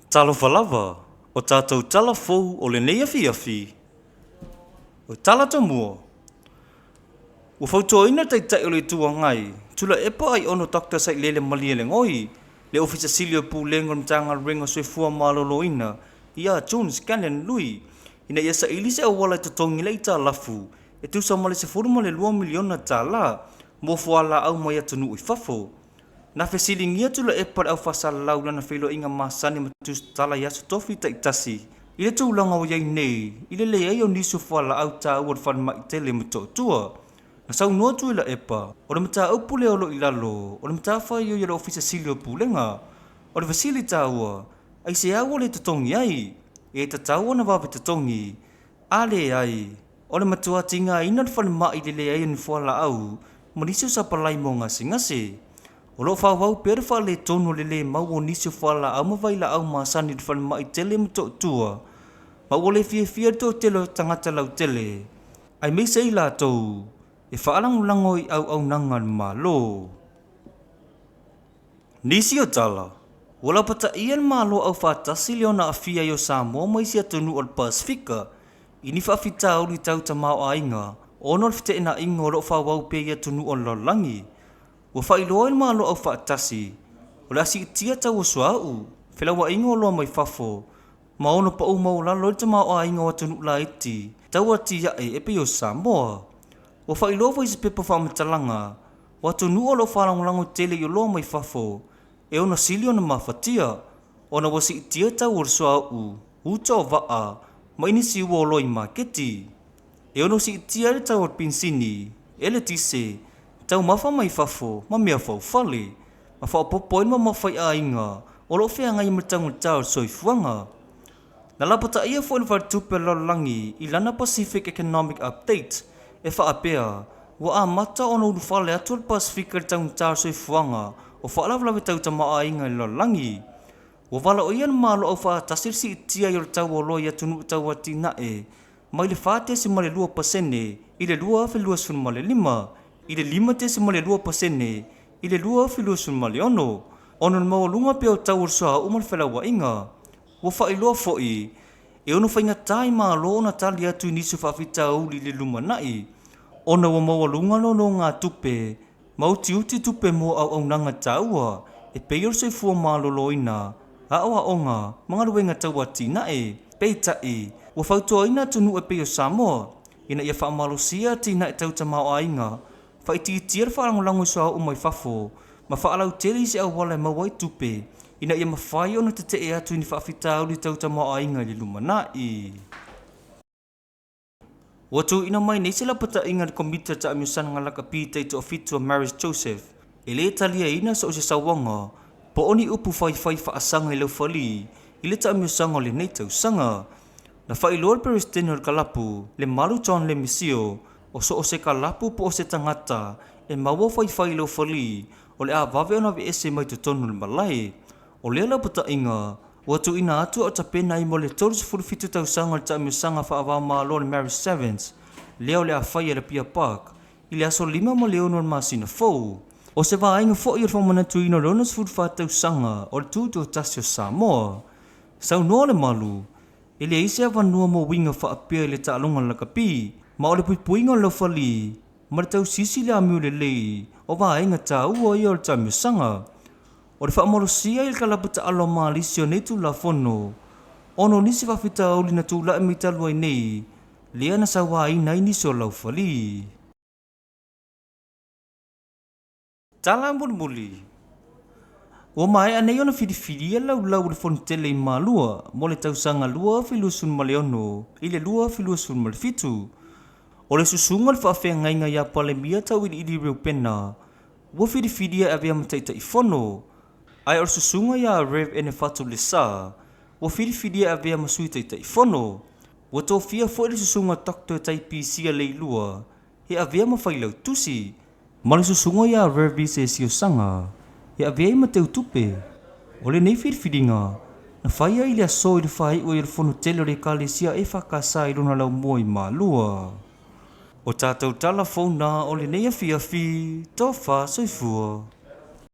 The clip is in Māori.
Talo falava, o tātou tala fou o le nei afi. O tala ta mua. Ua fautoina taitai o le tua ngai, tula epa ai ono Dr. Sai lele malia le ngoi, le ofisa silio pulengo mtanga ringo soi fua maloloina, ia John Scanlon lui, ina ia sa ilise au wala tutongi le ita lafu, e tu sa male se furuma le 2 miliona ta la, mo fuala au mai atunu i fafo. Na fesilingia tula epa au fasal lau na felo inga masani matus tala yasu tofi ta itasi. Ile tu ulanga o yai nei, ile le ai o nisu fuala au ta uar fan ma itele mto tua. Na sau noa tu ila epa, ora mta au pule o lo ilalo, ora mta fai o yala ofisa silio pulenga, ora fasili ta ua, ai se au le tatongi ai, e ta taua na wawe tatongi, ale ai, ora matua tinga ina fan ma ile ai ni fuala au, manisu sa palai mo ngasi. O lo fa wau per fa le tono le mau o nisu fala au mawai la au masani de fan mai tele mto tua. Ma o le fie to telo tangata lau tele. Ai me sei la tou. E fa alang langoi au nangan ma lo. Nisi o tala. Wala pata ian ma lo au fa tasilio na afia yo Samoa mai sia tonu o Pasifika. Ini fa fita uli tau tamau ainga. Ono fite ina ingo lo fa wau pe ya tonu o langi. Wa fai loa ma lo au fa tasi. O la si tia ta o swau. Fela wa ingo lo mai fafo. Ma ono pa o mau la lo te ma o ingo wa tunu la iti. Ta wa tia e pe yo Samoa. Wa fai loa fa isi pepa fa matalanga. Wa tunu o lo fa lango tele yo lo mai fafo. E ona silio na mafatia. Ona wa si tia ta o swau. Uta o vaa. Ma ini si wo lo i maketi. E ono si tia le ta o pinsini. Ele tise. Tau mafa mai fafo, ma mea fau fale. Ma fau popoin ma mawhai a inga, o lo whea ngai matangu tau soi fuanga. Na lapata ia fo inwar tupe lalangi i lana Pacific Economic Update, e wha apea, wa a mata ono unu fale atul Pacific tau tau soi fuanga, o wha alawlawe tau ta maa inga i lalangi. Wa wala o ian malo au wha tasir si itia yor tau o loia tunu tau wati nae, ma ile whate si male 2%, ile 2,5 male 5, ile 5,2%, ile 2,5 ono. Ono mau lunga peo tau ursoa umal fela wa inga. Wa fa ilo foi. E ono fa inga tai ma lo na tali atu nisu fa fita uli le luma nai. Ono wa mau lunga lo no nga tupe. Mau uti tupe mo au nanga taua. E pe yor se fu ma lo loina. A awa onga mga luenga taua tina e. Pe tai. Wa fa to ina tunu e pe yo Samoa. Ina ia fa malusia tina e tau ta mau ainga. Fa iti tier fa lango so o mai fafo ma fa alau tele se au wala ma wai tupe ina ia mafai ona te e atu ni fa fita uli tau ta ma ainga le lumanai watu ina mai nei sela pata inga de komita ta amusan ngala ka pita to fitu Maris Joseph ele talia ina so se sawanga po oni upu fai fa asanga le fali ile ta amusan ole nei tau sanga na fa ilor peristenor kalapu le malu ton le misio o so o se kalapu po o se tangata e maua fai lo fali o le a vave ona vi ese mai tonu le malai o le la puta inga watu ina atu o tapena i mole toru fitu tau sanga ta misanga fa ava ma lo Mary Sevens leo le a fai le Pia Park i le aso 5 miliona masina fo o se va inga fo i fo mana tu ina ronas food fa tau sanga o tu to tasio Samoa sau no le malu ele ise ava no mo winga fa apia le ta longa la kapi ma ole puinga lo fali ma tau sisi le amiu le o va inga tau o i o tamu sanga o le fa molo sia il kala puta alo malisio netu la fono ono nisi fa fita uli na tu la mita lo nei le ana sa wa ina ini so lo fali tala muli o mai ane ona fidi lau le fon tele malua mo le tau sanga 2,5 miliona ile 2,5 milifitu o le susunga le whaafea ngainga ia pale mia tau ili reu pena. Wa fidi avea mataita i fono. Ai or susunga ia rev ene fatu le sa. Wa fidi avea masui taita i fono. Wa tō fia fo le susunga Dr. Taipi sia leilua. He avea mawhailau tusi. Ma le susunga ia rev se sio sanga. He avea ima teu tupe. O le nei fidi nga. Na whaia ili aso i le whai o i le fono tele re kale sia e whakasa i luna lau moi ma lua. O tātou telefona o le nei afi, tō wha soifua.